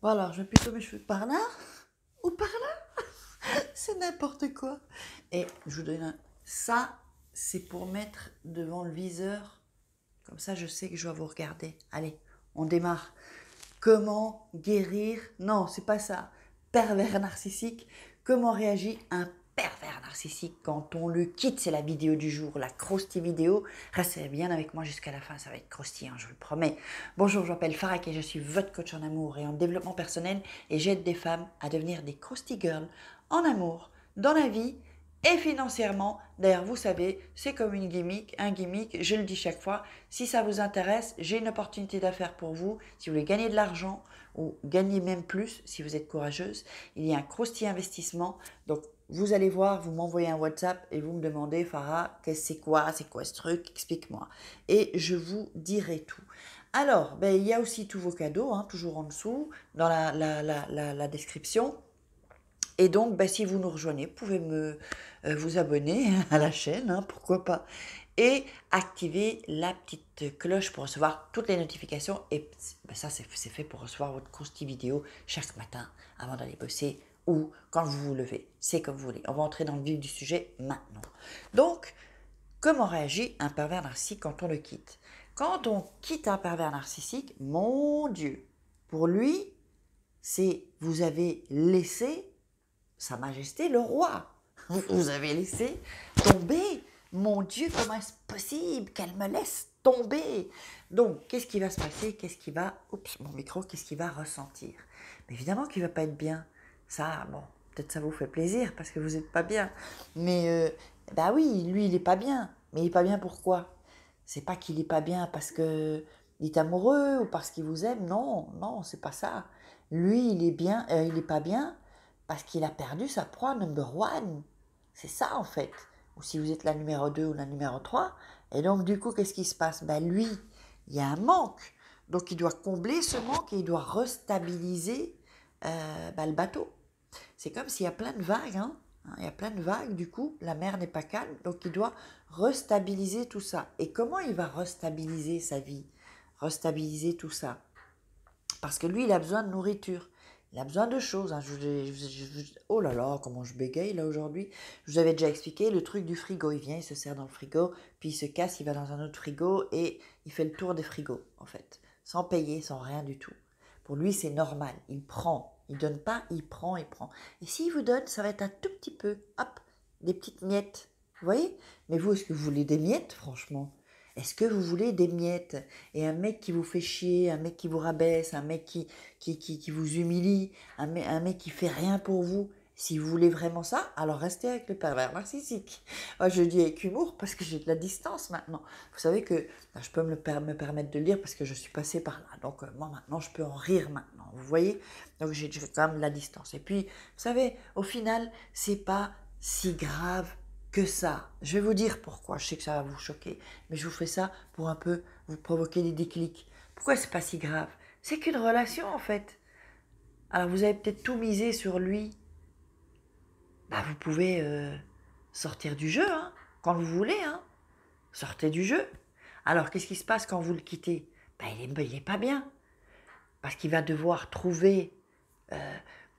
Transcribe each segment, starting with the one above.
Voilà, je mets plutôt mes cheveux par là ou par là. C'est n'importe quoi. Et je vous donne un... Ça, c'est pour mettre devant le viseur. Comme ça, je sais que je dois vous regarder. Allez, on démarre. Comment guérir... Non, c'est pas ça. Pervers narcissique. Comment réagit un pervers narcissique quand on le quitte? C'est la vidéo du jour, la croustille vidéo. Restez bien avec moi jusqu'à la fin, ça va être croustillant, je vous le promets. Bonjour, je m'appelle Farak et je suis votre coach en amour et en développement personnel et j'aide des femmes à devenir des croustilles girls en amour, dans la vie et financièrement. D'ailleurs, vous savez, c'est comme une gimmick, un gimmick, je le dis chaque fois. Si ça vous intéresse, j'ai une opportunité d'affaires pour vous. Si vous voulez gagner de l'argent ou gagner même plus, si vous êtes courageuse, il y a un croustillant investissement. Donc, vous allez voir, vous m'envoyez un WhatsApp et vous me demandez, Farah, c'est quoi ce truc, explique-moi. Et je vous dirai tout. Alors, ben, il y a aussi tous vos cadeaux, hein, toujours en dessous, dans la description. Et donc, ben, si vous nous rejoignez, vous pouvez vous abonner à la chaîne, hein, pourquoi pas. Et activer la petite cloche pour recevoir toutes les notifications. Et ben, ça, c'est fait pour recevoir votre croustille vidéo chaque matin avant d'aller bosser ou quand vous vous levez. C'est comme vous voulez. On va entrer dans le vif du sujet maintenant. Donc, comment réagit un pervers narcissique quand on le quitte? Quand on quitte un pervers narcissique, mon Dieu, pour lui, c'est vous avez laissé Sa Majesté le roi. Vous avez laissé tomber. Mon Dieu, comment est-ce possible qu'elle me laisse tomber? Donc, qu'est-ce qui va se passer? Qu'est-ce qui va... Oups, mon micro, qu'est-ce qu'il va ressentir? Mais évidemment qu'il ne va pas être bien. Ça, bon, peut-être ça vous fait plaisir parce que vous n'êtes pas bien. Mais, bah oui, lui, il n'est pas bien. Mais il n'est pas bien pourquoi? C'est pas qu'il n'est pas bien parce que il est amoureux ou parce qu'il vous aime. Non, non, c'est pas ça. Lui, il est bien, il n'est pas bien parce qu'il a perdu sa proie number one. C'est ça en fait. Ou si vous êtes la numéro 2 ou la numéro 3. Et donc du coup, qu'est-ce qui se passe? Ben lui, il y a un manque. Donc il doit combler ce manque et il doit restabiliser le bateau. C'est comme s'il y a plein de vagues. Hein. Il y a plein de vagues, du coup, la mer n'est pas calme. Donc il doit restabiliser tout ça. Et comment il va restabiliser sa vie? Restabiliser tout ça? Parce que lui, il a besoin de nourriture. Il a besoin de choses. Hein. Oh là là, comment je bégaye là aujourd'hui. Je vous avais déjà expliqué le truc du frigo. Il vient, il se sert dans le frigo, puis il se casse, il va dans un autre frigo et il fait le tour des frigos, en fait. Sans payer, sans rien du tout. Pour lui, c'est normal. Il prend. Il donne pas, il prend, il prend. Et s'il vous donne, ça va être un tout petit peu. Hop, des petites miettes. Vous voyez? Mais vous, est-ce que vous voulez des miettes, franchement? Est-ce que vous voulez des miettes? Et un mec qui vous fait chier, un mec qui vous rabaisse, un mec qui vous humilie, un mec qui fait rien pour vous. Si vous voulez vraiment ça, alors restez avec le pervers narcissique. Moi, je dis avec humour parce que j'ai de la distance maintenant. Vous savez que je peux me permettre de le dire parce que je suis passée par là. Donc moi maintenant, je peux en rire maintenant. Vous voyez? Donc j'ai quand même de la distance. Et puis, vous savez, au final, c'est pas si grave que ça. Je vais vous dire pourquoi, je sais que ça va vous choquer, mais je vous fais ça pour un peu vous provoquer des déclics. Pourquoi c'est pas si grave? C'est qu'une relation en fait. Alors vous avez peut-être tout misé sur lui. Bah vous pouvez sortir du jeu, hein, quand vous voulez, hein. Sortez du jeu. Alors qu'est-ce qui se passe quand vous le quittez? Bah il est pas bien. Parce qu'il va devoir trouver,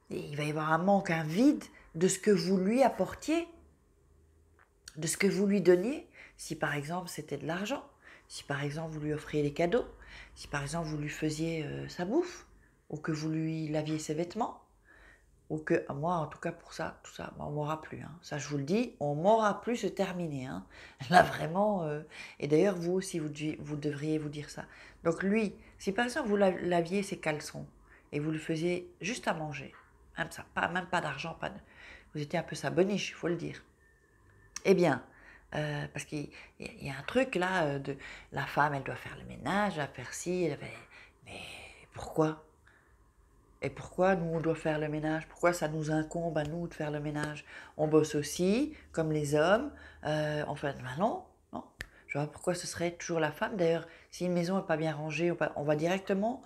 il va y avoir un manque, un vide de ce que vous lui apportiez, de ce que vous lui donniez, si par exemple c'était de l'argent, si par exemple vous lui offriez des cadeaux, si par exemple vous lui faisiez sa bouffe, ou que vous lui laviez ses vêtements, ou que, moi en tout cas pour ça, tout ça, on m'aura plus, hein. Ça je vous le dis, on m'aura plus, c'est terminé, hein. Là vraiment, et d'ailleurs vous aussi vous devriez vous dire ça. Donc lui, si par exemple vous laviez ses caleçons, et vous lui faisiez juste à manger, même ça, même pas d'argent, vous étiez un peu sa boniche, il faut le dire. Eh bien, parce qu'il y a un truc là, de la femme, elle doit faire le ménage, elle doit faire ci, mais pourquoi? Et pourquoi nous, on doit faire le ménage? Pourquoi ça nous incombe à nous de faire le ménage? On bosse aussi, comme les hommes. Enfin, ben non, non. Je vois pas pourquoi ce serait toujours la femme. D'ailleurs, si une maison n'est pas bien rangée, on va directement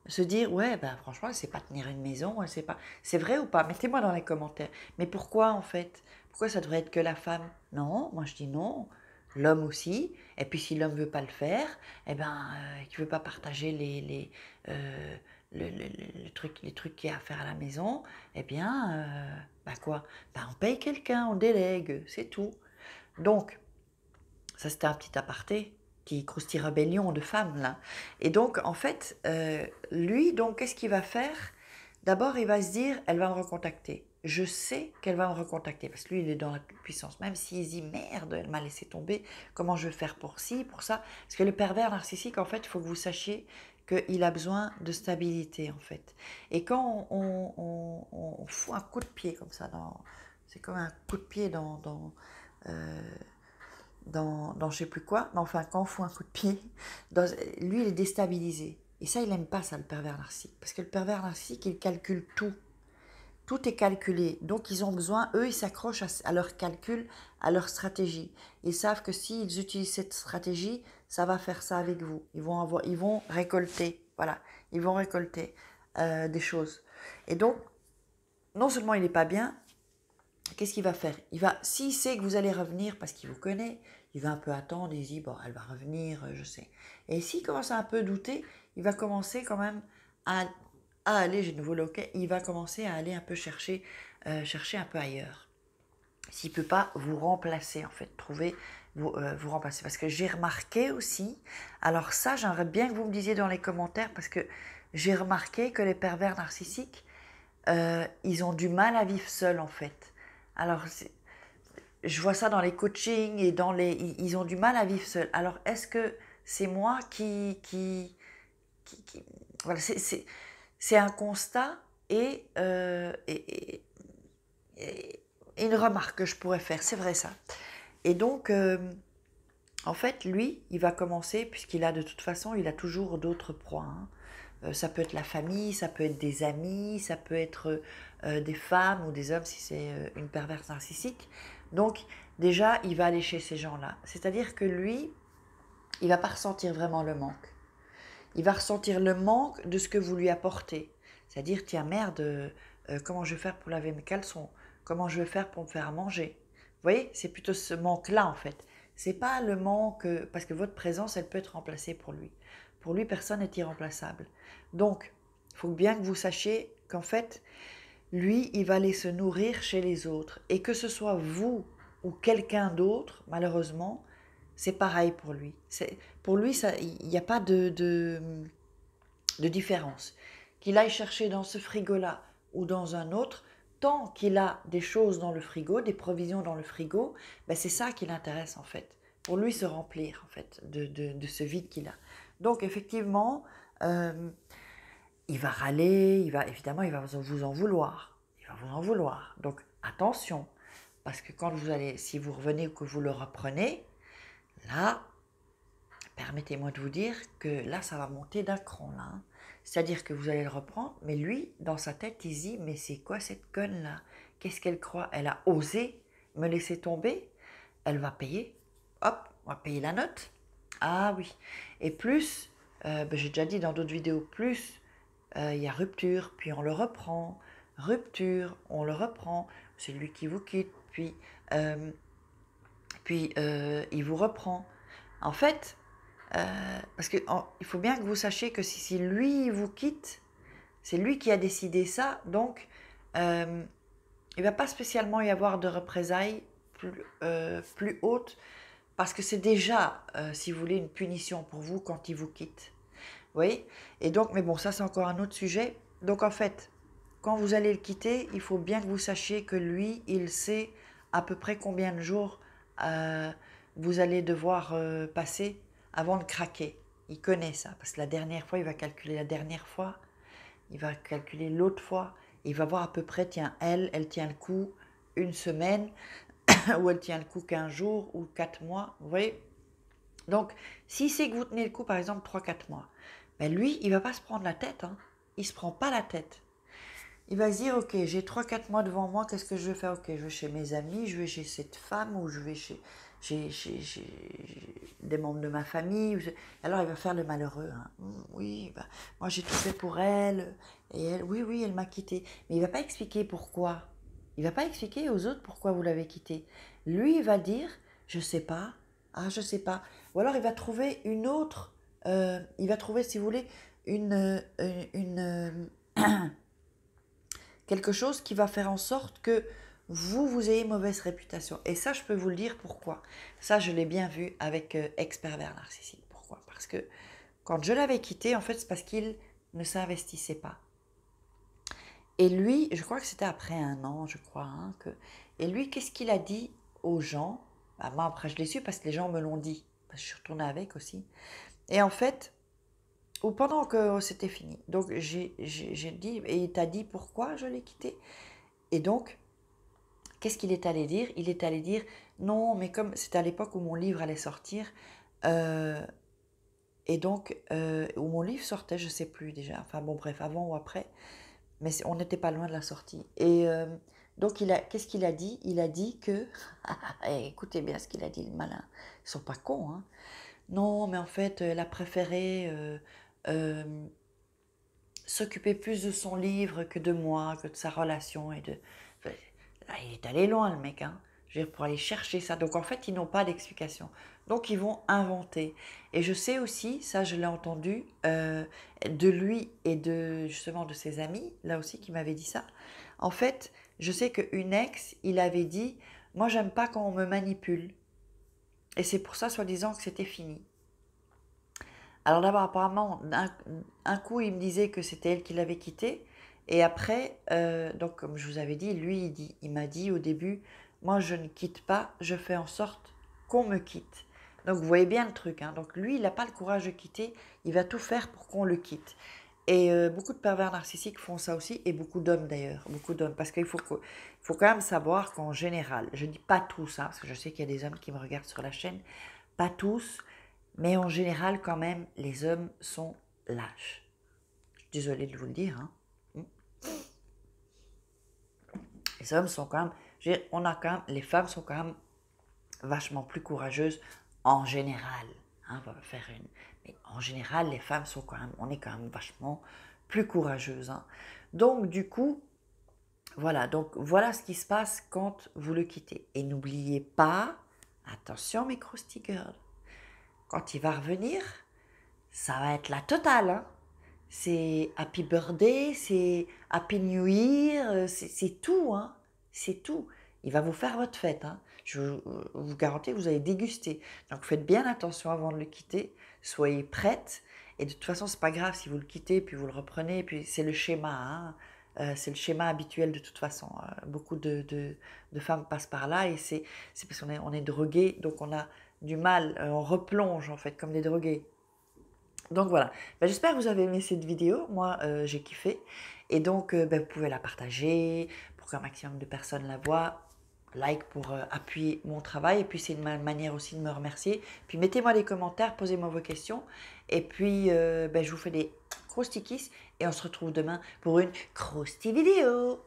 se dire, ouais, ben franchement, elle sait pas tenir une maison, elle sait pas. C'est vrai ou pas? Mettez-moi dans les commentaires. Mais pourquoi, en fait? Pourquoi ça devrait être que la femme? Non, moi je dis non. L'homme aussi. Et puis si l'homme veut pas le faire, eh ben, qu'il veut pas partager les trucs qu'il y a à faire à la maison, eh bien, bah quoi? Bah on paye quelqu'un, on délègue, c'est tout. Donc, ça c'était un petit aparté qui croustille rébellion de femmes là. Et donc, en fait, lui, donc, qu'est-ce qu'il va faire? D'abord, il va se dire, elle va me recontacter. Je sais qu'elle va me recontacter parce que lui, il est dans la puissance. Même s'il se dit merde, elle m'a laissé tomber, comment je vais faire pour ci, pour ça? Parce que le pervers narcissique, en fait, il faut que vous sachiez qu'il a besoin de stabilité, en fait. Et quand on fout un coup de pied comme ça, c'est comme un coup de pied euh, dans je sais plus quoi, mais enfin, quand on fout un coup de pied, lui, il est déstabilisé. Et ça, il n'aime pas ça, le pervers narcissique. Parce que le pervers narcissique, il calcule tout. Tout est calculé. Donc, ils ont besoin, eux, ils s'accrochent à leur calcul, à leur stratégie. Ils savent que s'ils utilisent cette stratégie, ça va faire ça avec vous. Ils vont récolter, voilà, ils vont récolter des choses. Et donc, non seulement il n'est pas bien, qu'est-ce qu'il va faire? S'il sait que vous allez revenir parce qu'il vous connaît, il va un peu attendre, il se dit, bon, elle va revenir, je sais. Et s'il commence à un peu douter, il va commencer quand même à, aller, j'ai de nouveau le hockey, il va commencer à aller un peu chercher un peu ailleurs. S'il ne peut pas vous remplacer, en fait, vous remplacer. Parce que j'ai remarqué aussi, alors ça, j'aimerais bien que vous me disiez dans les commentaires, parce que j'ai remarqué que les pervers narcissiques, ils ont du mal à vivre seuls, en fait. Alors, je vois ça dans les coachings et ils ont du mal à vivre seuls. Alors, est-ce que c'est moi voilà, c'est un constat et une remarque que je pourrais faire, c'est vrai ça. Et donc, en fait, lui, il va commencer, puisqu'il a de toute façon, il a toujours d'autres proies, hein. Ça peut être la famille, ça peut être des amis, ça peut être des femmes ou des hommes si c'est une perverse narcissique. Donc déjà, il va aller chez ces gens-là. C'est-à-dire que lui, il va pas ressentir vraiment le manque. Il va ressentir le manque de ce que vous lui apportez. C'est-à-dire, tiens, merde, comment je vais faire pour laver mes caleçons? Comment je vais faire pour me faire à manger? Vous voyez, c'est plutôt ce manque-là en fait. C'est pas le manque, parce que votre présence, elle peut être remplacée pour lui. Pour lui, personne n'est irremplaçable. Donc, il faut bien que vous sachiez qu'en fait, lui, il va aller se nourrir chez les autres. Et que ce soit vous ou quelqu'un d'autre, malheureusement, c'est pareil pour lui. Pour lui, il n'y a pas de différence. Qu'il aille chercher dans ce frigo-là ou dans un autre, tant qu'il a des choses dans le frigo, des provisions dans le frigo, ben c'est ça qui l'intéresse en fait. Pour lui se remplir en fait de ce vide qu'il a. Donc effectivement, il va râler, évidemment, il va vous en vouloir. Il va vous en vouloir. Donc attention, parce que si vous revenez ou que vous le reprenez, là, permettez-moi de vous dire que là, ça va monter d'un cran, là, hein. C'est-à-dire que vous allez le reprendre, mais lui, dans sa tête, il se dit, mais c'est quoi cette conne-là? Qu'est-ce qu'elle croit? Elle a osé me laisser tomber? Elle va payer. Hop, on va payer la note. Ah oui. Et plus, j'ai déjà dit dans d'autres vidéos, plus il y a rupture, puis on le reprend. Rupture, on le reprend. C'est lui qui vous quitte, euh, il vous reprend. En fait, parce qu'il faut bien que vous sachiez que si lui vous quitte, c'est lui qui a décidé ça, donc il ne va pas spécialement y avoir de représailles plus hautes, parce que c'est déjà, si vous voulez, une punition pour vous quand il vous quitte. Vous voyez? Et donc, mais bon, ça c'est encore un autre sujet. Donc en fait, quand vous allez le quitter, il faut bien que vous sachiez que lui, il sait à peu près combien de jours vous allez devoir passer avant de craquer. Il connaît ça, parce que la dernière fois, il va calculer la dernière fois, il va calculer l'autre fois, il va voir à peu près, tiens, elle tient le coup une semaine, ou elle tient le coup 15 jours, ou 4 mois, vous voyez? Donc, s'il sait que vous tenez le coup, par exemple, 3-4 mois, ben lui, il ne va pas se prendre la tête, hein. Il ne se prend pas la tête. Il va se dire, ok, j'ai 3-4 mois devant moi, qu'est-ce que je vais faire? Ok, je vais chez mes amis, je vais chez cette femme, ou je vais chez des membres de ma famille. Alors il va faire le malheureux, hein. Oui, bah, moi j'ai tout fait pour elle, et elle, oui, elle m'a quitté. Mais il ne va pas expliquer pourquoi. Il ne va pas expliquer aux autres pourquoi vous l'avez quitté. Lui, il va dire, je sais pas, ah, je sais pas. Ou alors il va trouver une autre, il va trouver, si vous voulez, quelque chose qui va faire en sorte que vous ayez mauvaise réputation. Et ça, je peux vous le dire pourquoi. Ça, je l'ai bien vu avec ex-pervers narcissique. Pourquoi? Parce que quand je l'avais quitté, en fait, c'est parce qu'il ne s'investissait pas. Et lui, je crois que c'était après 1 an, je crois. Hein, et lui, qu'est-ce qu'il a dit aux gens? Bah, moi, après, je l'ai su parce que les gens me l'ont dit. Parce que je suis retournée avec aussi. Et en fait, ou pendant que c'était fini. Donc, j'ai dit, et il t'a dit pourquoi je l'ai quitté. Et donc, qu'est-ce qu'il est allé dire? Il est allé dire, non, mais comme c'était à l'époque où mon livre allait sortir, et donc, où mon livre sortait, je ne sais plus déjà, enfin bon, bref, avant ou après, mais on n'était pas loin de la sortie. Et donc, qu'est-ce qu'il a dit? Il a dit que, écoutez bien ce qu'il a dit, le malin, ils sont pas cons, hein. Non, mais en fait, elle a préféré s'occuper plus de son livre que de moi, que de sa relation. Là, il est allé loin, le mec, hein. Je veux dire, pour aller chercher ça. Donc, en fait, ils n'ont pas d'explication. Donc, ils vont inventer. Et je sais aussi, ça, je l'ai entendu, de lui et justement de ses amis, là aussi, qui m'avaient dit ça. En fait, je sais qu'une ex, il avait dit, moi, j'aime pas quand on me manipule. Et c'est pour ça, soi-disant, que c'était fini. Alors d'abord, apparemment, un coup, il me disait que c'était elle qui l'avait quitté. Et après, donc comme je vous avais dit, lui, il m'a dit au début, moi, je ne quitte pas, je fais en sorte qu'on me quitte. Donc vous voyez bien le truc, hein. Donc lui, il n'a pas le courage de quitter, il va tout faire pour qu'on le quitte. Et beaucoup de pervers narcissiques font ça aussi, et beaucoup d'hommes d'ailleurs, beaucoup d'hommes. Parce qu'il faut quand même savoir qu'en général, je ne dis pas tous, hein, parce que je sais qu'il y a des hommes qui me regardent sur la chaîne, pas tous, mais en général, quand même, les hommes sont lâches. Je suis désolée de vous le dire. Hein. Les hommes sont quand même, les femmes sont quand même vachement plus courageuses en général. Hein, on va faire mais en général, les femmes sont on est quand même vachement plus courageuses. Hein. Donc, du coup, voilà ce qui se passe quand vous le quittez. Et n'oubliez pas, attention mes crusty girls, quand il va revenir, ça va être la totale. Hein. C'est Happy Birthday, c'est Happy New Year, c'est tout. Hein. C'est tout. Il va vous faire votre fête. Hein. Je vous garantis que vous allez déguster. Donc faites bien attention avant de le quitter. Soyez prête. Et de toute façon, c'est pas grave si vous le quittez, puis vous le reprenez. Puis c'est le schéma. Hein. C'est le schéma habituel de toute façon. Beaucoup de femmes passent par là. Et c'est parce qu'on est drogué. Donc on a du mal. On replonge en fait comme des drogués. Donc voilà, j'espère que vous avez aimé cette vidéo, moi j'ai kiffé, et donc vous pouvez la partager pour qu'un maximum de personnes la voient, like pour appuyer mon travail, et puis c'est une manière aussi de me remercier, puis mettez-moi des commentaires, posez-moi vos questions, et puis je vous fais des crousty kiss, et on se retrouve demain pour une crousty vidéo.